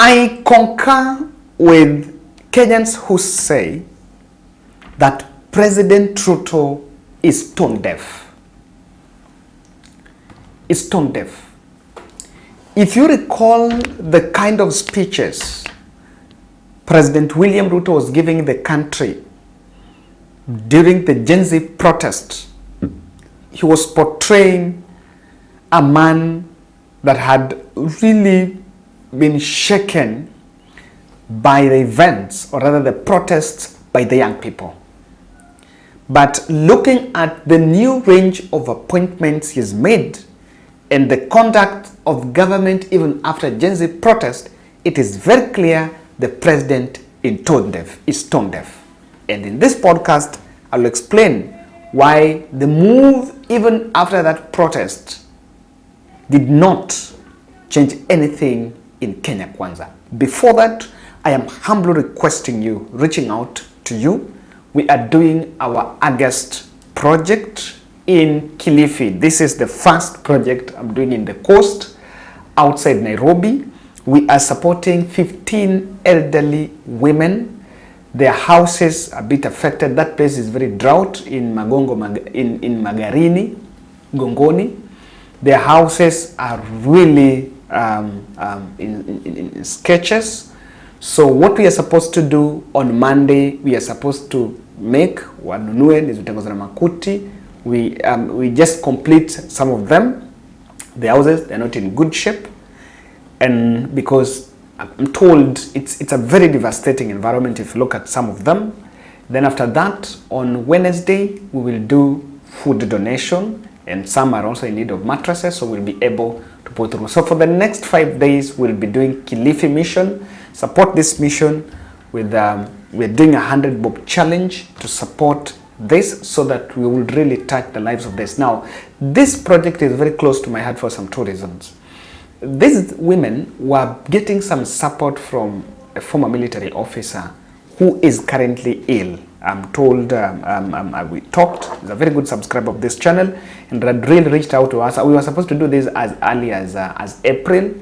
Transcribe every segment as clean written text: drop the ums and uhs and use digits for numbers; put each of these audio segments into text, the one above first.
I concur with Kenyans who say that President Ruto is tone deaf. Is tone deaf. If you recall the kind of speeches President William Ruto was giving the country during the Gen Z protest, he was portraying a man that had really been shaken by the events, or rather the protests by the young people. But looking at the new range of appointments he's made and the conduct of government even after Gen Z protest, it is very clear the president is tone deaf. And in this podcast, I'll explain why the move even after that protest did not change anything in Kenya Kwanza. Before that, I am humbly requesting you, reaching out to you. We are doing our August project in Kilifi. This is the first project I'm doing in the coast outside Nairobi. We are supporting 15 elderly women. Their houses are a bit affected. That place is very drought in in Magarini, Gongoni. Their houses are really in sketches. So what we are supposed to do on Monday, we are supposed to make wanunue nizutengoza na makuti. We just complete some of them. The houses, they're not in good shape, and because I'm told it's a very devastating environment if you look at some of them. Then after that, on Wednesday, we will do food donation, and some are also in need of mattresses, so we'll be able to put through. So for the next 5 days, we'll be doing Kilifi mission. Support this mission with we're doing 100 bob challenge to support this, so that we will really touch the lives of this. Now, this project is very close to my heart for some two reasons. These women were getting some support from a former military officer who is currently ill. I'm told, we talked, he's a very good subscriber of this channel, and had really reached out to us. We were supposed to do this as early as April,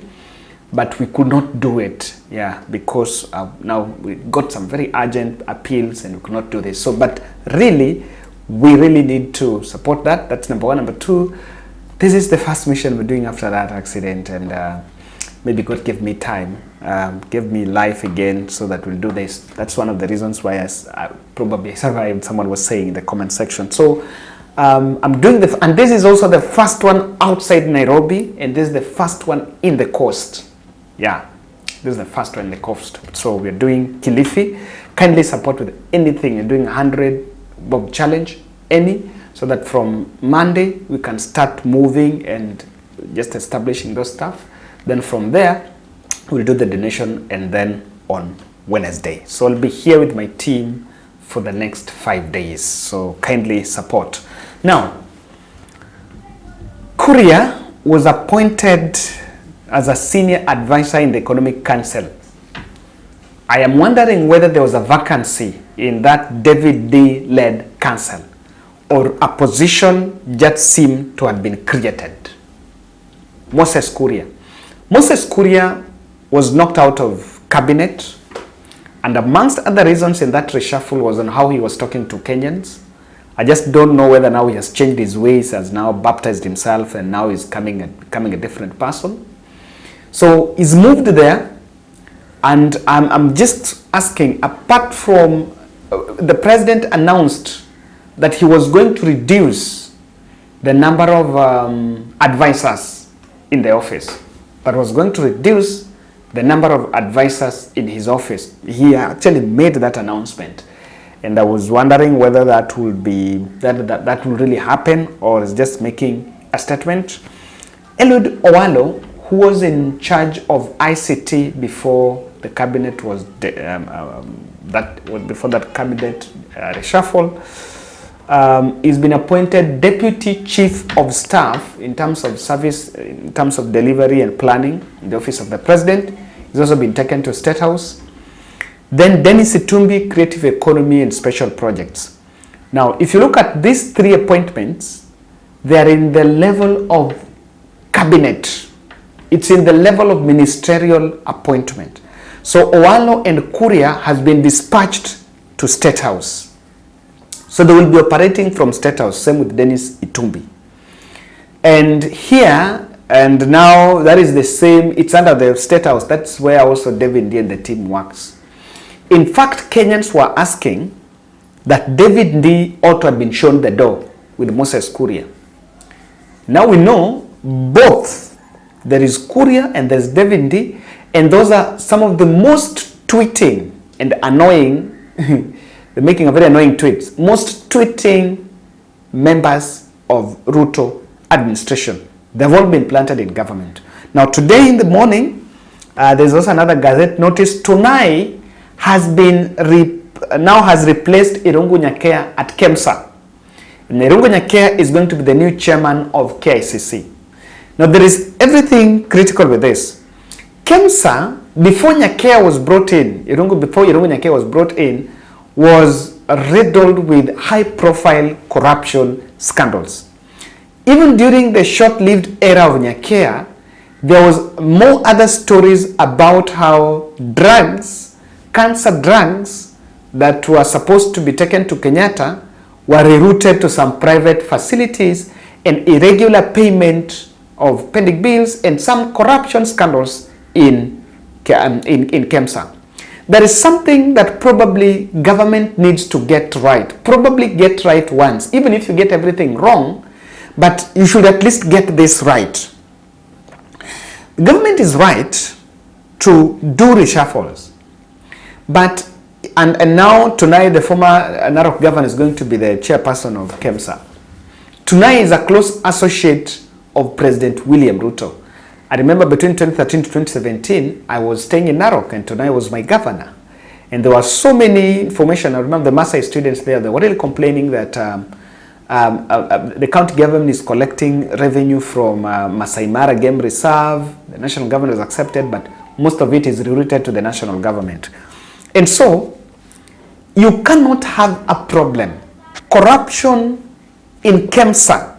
but we could not do it, because now we got some very urgent appeals and we could not do this. So, but really, we really need to support that. That's number one. Number two, this is the first mission we're doing after that accident, and maybe God gave me time, gave me life again, so that we'll do this. That's one of the reasons why I probably survived, someone was saying in the comment section. So I'm doing and this is also the first one outside Nairobi, and this is the first one in the coast. This is the first one in the coast. So we're doing Kilifi. Kindly support with anything. You're doing 100 bob challenge, so that from Monday we can start moving and just establishing those stuff. Then from there, we'll do the donation, and then on Wednesday. So I'll be here with my team for the next 5 days. So kindly support. Now, Kuria was appointed as a senior advisor in the Economic Council. I am wondering whether there was a vacancy in that David D-led council, or a position just seemed to have been created. Moses Kuria was knocked out of cabinet, and amongst other reasons in that reshuffle was on how he was talking to Kenyans. I just don't know whether now he has changed his ways, has now baptized himself, and now is becoming a different person. So he's moved there, and I'm just asking, apart from the president announced that he was going to reduce the number of advisors in the office, but was going to reduce the number of advisors in his office. He actually made that announcement, and I was wondering whether that will be that will really happen, or is just making a statement. Eliud Owalo, who was in charge of ICT before the cabinet was before that cabinet reshuffle, he's been appointed deputy chief of staff in terms of service, in terms of delivery and planning in the office of the president. He's also been taken to State House. Then Dennis Itumbi, creative economy and special projects. Now, if you look at these three appointments, they are in the level of cabinet. It's in the level of ministerial appointment. So Owalo and Kuria has been dispatched to State House. So they will be operating from State House, same with Dennis Itumbi. And here, and now that is the same, it's under the State House. That's where also David Ndii and the team works. In fact, Kenyans were asking that David Ndii ought to have been shown the door with Moses Kuria. Now we know both. There is Kuria and there's David Ndii, and those are some of the most tweeting and annoying, they're making a very annoying tweets, most tweeting members of Ruto administration. They've all been planted in government. Now today in the morning, there's also another Gazette notice. Tunai has been now has replaced Irungu Nyakea at KEMSA. And Irungu Nyakea is going to be the new chairman of KICC. Now there is everything critical with this. KEMSA, before Nyakea was brought in, before Irungu Nyakea was brought in, was riddled with high-profile corruption scandals. Even during the short-lived era of Nyakea, there was more other stories about how drugs, cancer drugs that were supposed to be taken to Kenyatta were rerouted to some private facilities, and irregular payment of pending bills and some corruption scandals in KEMSA. There is something that probably government needs to get right. Probably get right once, even if you get everything wrong, but you should at least get this right. The government is right to do reshuffles, but and now tonight the former Narok governor is going to be the chairperson of KEMSA. Tonight is a close associate of President William Ruto. I remember between 2013 to 2017, I was staying in Narok, and Tunai was my governor. And there was so many information. I remember the Maasai students there, they were really complaining that the county government is collecting revenue from Masai Mara Game Reserve. The national government has accepted, but most of it is rerouted to the national government. And so, you cannot have a problem. Corruption in KEMSA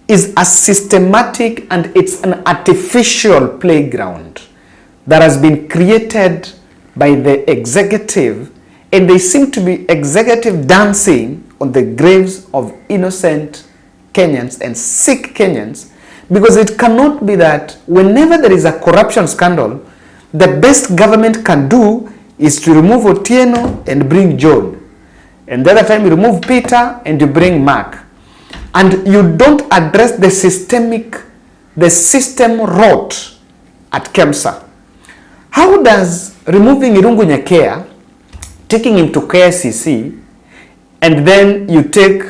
is a systematic and it's an artificial playground that has been created by the executive, and they seem to be executive dancing on the graves of innocent Kenyans and sick Kenyans, because it cannot be that whenever there is a corruption scandal, the best government can do is to remove Otieno and bring John, and the other time you remove Peter and you bring Mark. And you don't address the system rot at KEMSA. How does removing Irungu Nyakea, taking him to KICC, and then you take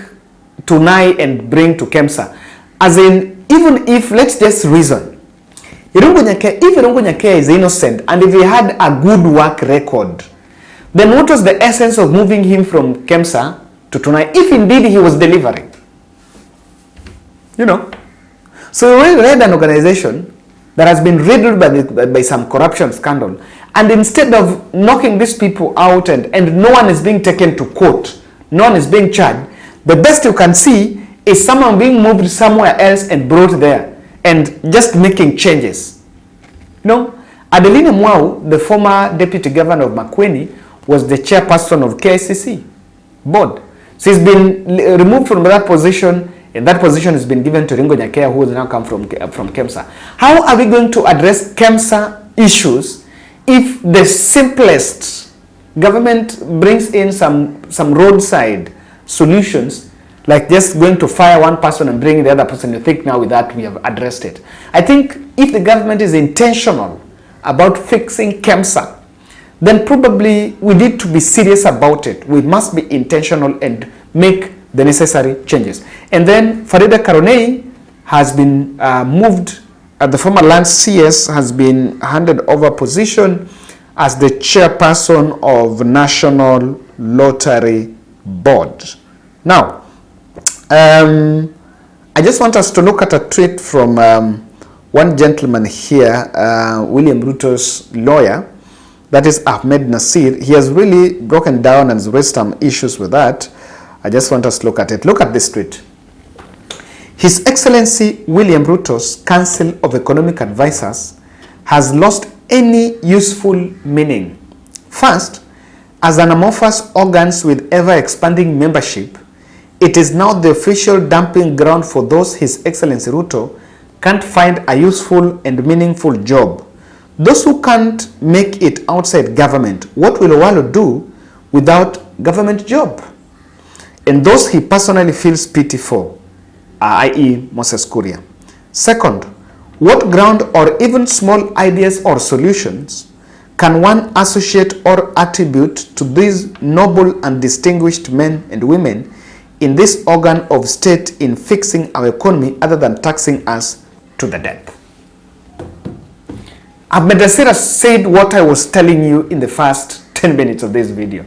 Tunai and bring to KEMSA? As in, even if, let's just reason, if Irungu Nyakea is innocent, and if he had a good work record, then what was the essence of moving him from KEMSA to Tunai, if indeed he was delivering? You know, so we read an organization that has been riddled by some corruption scandal, and instead of knocking these people out and no one is being taken to court, no one is being charged, the best you can see is someone being moved somewhere else and brought there and just making changes. You know, Adeline Mwau, the former deputy governor of Makueni, was the chairperson of KICC board. So he's been removed from that position, and that position has been given to Irungu Nyakea, who has now come from KEMSA. How are we going to address KEMSA issues if the simplest government brings in some roadside solutions, like just going to fire one person and bring the other person? You think now with that we have addressed it? I think if the government is intentional about fixing KEMSA, then probably we need to be serious about it. We must be intentional and make the necessary changes. And then Farida Karonei has been moved, the former Land CS has been handed over position as the chairperson of National Lottery Board. Now, I just want us to look at a tweet from one gentleman here, William Ruto's lawyer, that is Ahmed Nasir. He has really broken down and raised some issues with that. I just want us to look at it. Look at this tweet. His Excellency William Ruto's Council of Economic Advisors has lost any useful meaning. First, as an amorphous organs with ever-expanding membership, it is now the official dumping ground for those His Excellency Ruto can't find a useful and meaningful job. Those who can't make it outside government, what will Owalo do without government job? And those he personally feels pity for, i.e. Moses Kuria. Second, what ground or even small ideas or solutions can one associate or attribute to these noble and distinguished men and women in this organ of state in fixing our economy other than taxing us to the death? Ahmed said what I was telling you in the first 10 minutes of this video,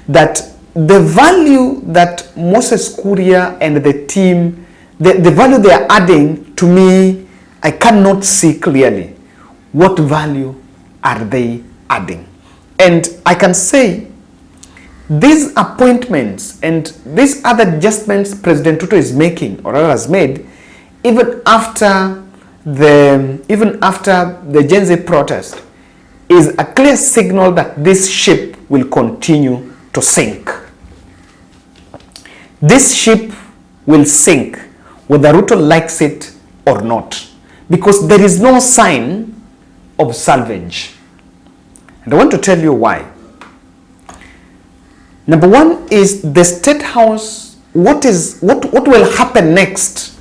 that the value that Moses Kuria and the team, the value they are adding to me, I cannot see clearly. What value are they adding? And I can say these appointments and these other adjustments President Ruto is making or has made, even after the Gen Z protest, is a clear signal that this ship will continue to sink. This ship will sink whether Ruto likes it or not, because there is no sign of salvage. And I want to tell you why. Number one is the State House. What will happen next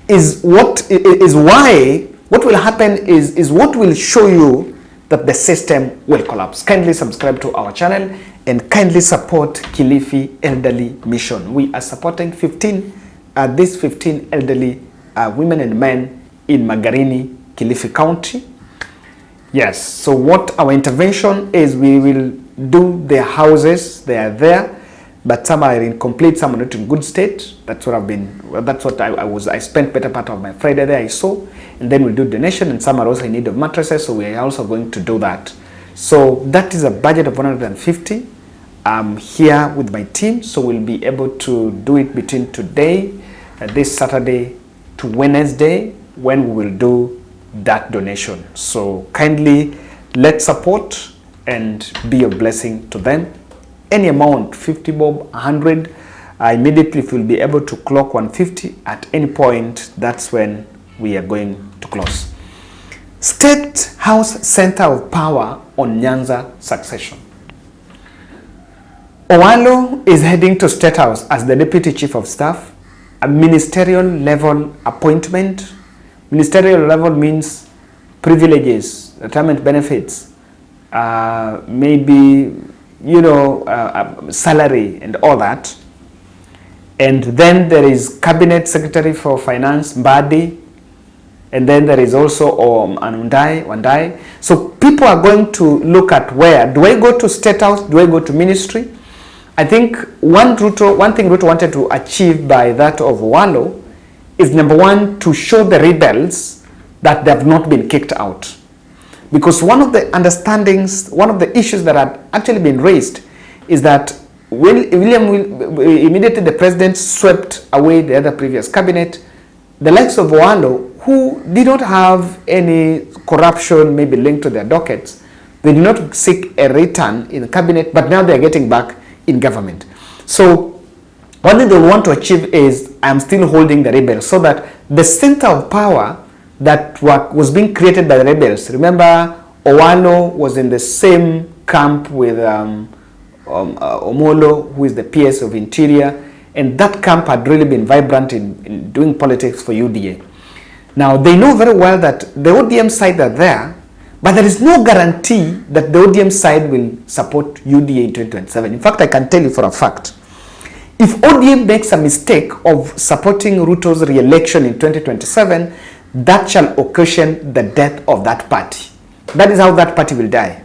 is what will happen is what will show you that the system will collapse. Kindly subscribe to our channel and kindly support Kilifi Elderly Mission. We are supporting these 15 elderly women and men in Magarini, Kilifi County. Yes, so what our intervention is, we will do their houses. They are there, but some are incomplete, some are not in good state. That's what I spent better part of my Friday there, I saw. And then we'll do donation, and some are also in need of mattresses, so we are also going to do that. So that is a budget of 150. I'm here with my team, so we'll be able to do it between today, this Saturday to Wednesday, when we will do that donation. So kindly let's support and be a blessing to them. Any amount, 50 bob, 100, immediately if we'll be able to clock 150 at any point, that's when we are going to close. State House Center of Power on Nyanza succession. Owalo is heading to State House as the Deputy Chief of Staff, a ministerial level appointment. Ministerial level means privileges, retirement benefits, maybe, salary and all that. And then there is Cabinet Secretary for Finance, Mbadi. And then there is also Wandai. So people are going to look at where. Do I go to State House? Do I go to ministry? I think one thing Ruto wanted to achieve by that of Owalo is, number one, to show the rebels that they have not been kicked out. Because one of the issues that had actually been raised is that immediately the president swept away the other previous cabinet, the likes of Owalo, who did not have any corruption maybe linked to their dockets, they did not seek a return in the cabinet, but now they are getting back in government. So one thing they want to achieve is, I am still holding the rebels, so that the center of power that was being created by the rebels, remember Owalo was in the same camp with Omolo, who is the PS of Interior, and that camp had really been vibrant in doing politics for UDA. Now they know very well that the ODM side are there, but there is no guarantee that the ODM side will support UDA in 2027. In fact, I can tell you for a fact, if ODM makes a mistake of supporting Ruto's re-election in 2027, that shall occasion the death of that party. That is how that party will die.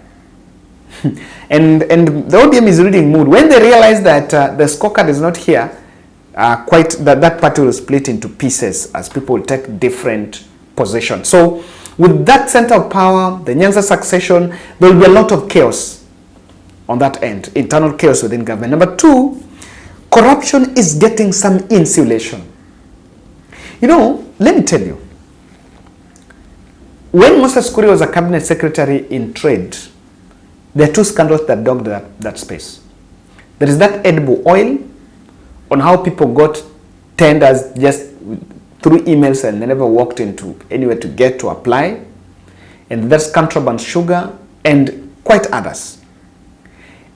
and the ODM is reading mood. When they realize that the scorecard is not here, that party will split into pieces as people will take different positions. So with that center of power, the Nyanza succession, there will be a lot of chaos on that end, internal chaos within government. Number two, corruption is getting some insulation. Let me tell you, When Moses Kuria was a cabinet secretary in trade, there are two scandals that dogged that space. There is that edible oil, on how people got tenders just through emails and they never walked into anywhere to get to apply. And that's contraband sugar and quite others.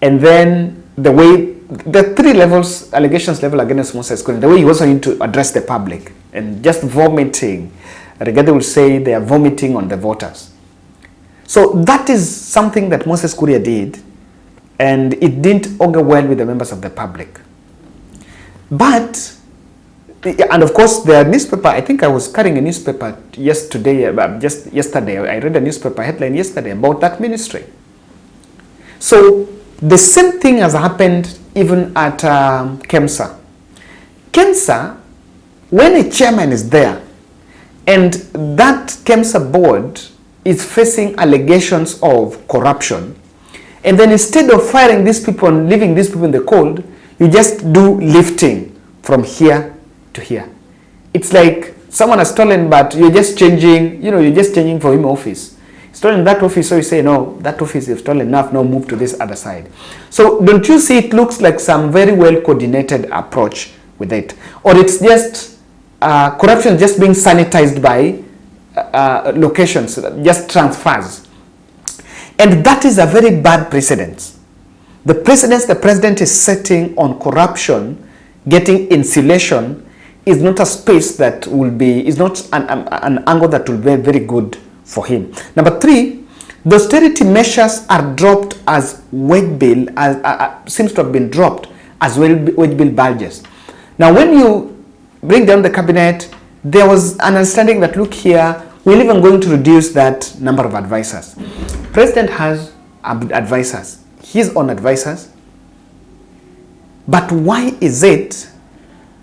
And then the way, the three levels, allegations level against Moses Kuria, the way he also need to address the public and just vomiting. Regarding will say they are vomiting on the voters. So that is something that Moses Kuria did, and it didn't augur well with the members of the public. But, and of course, the newspaper, I think I was carrying a newspaper yesterday, just yesterday, I read a newspaper headline yesterday about that ministry. So the same thing has happened even at KEMSA. KEMSA, when a chairman is there, and that KEMSA board is facing allegations of corruption, and then instead of firing these people and leaving these people in the cold, you just do lifting from here to here. It's like someone has stolen, but you're just changing, you're just changing for him office. Stolen that office, so you say, no, that office is stolen enough, now move to this other side. So don't you see it looks like some very well coordinated approach with it? Or it's just corruption just being sanitized by locations, just transfers. And that is a very bad precedent. The precedence the president is setting on corruption, getting insulation, is not a space that will be, is not an angle that will be very good for him. Number three, the austerity measures are dropped as wage bill, seems to have been dropped as well wage bill budgets. Now when you bring down the cabinet, there was an understanding that, look here, we're even going to reduce that number of advisors. President has advisors, his own advisors. But why is it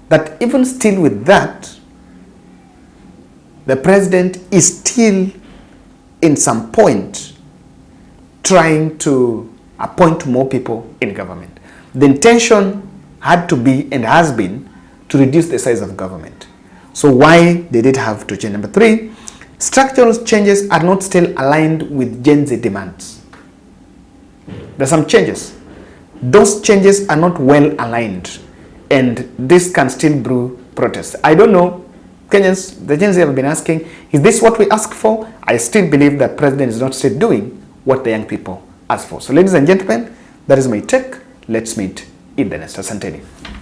that even still with that, the president is still in some point trying to appoint more people in government? The intention had to be and has been to reduce the size of government. So why did it have to change? Number three, structural changes are not still aligned with Gen Z demands. There are some changes. Those changes are not well aligned, and this can still brew protests. I don't know, Kenyans, the Gen Z have been asking, is this what we ask for? I still believe that president is not still doing what the young people ask for. So ladies and gentlemen, that is my take. Let's meet in the next. Asanteni.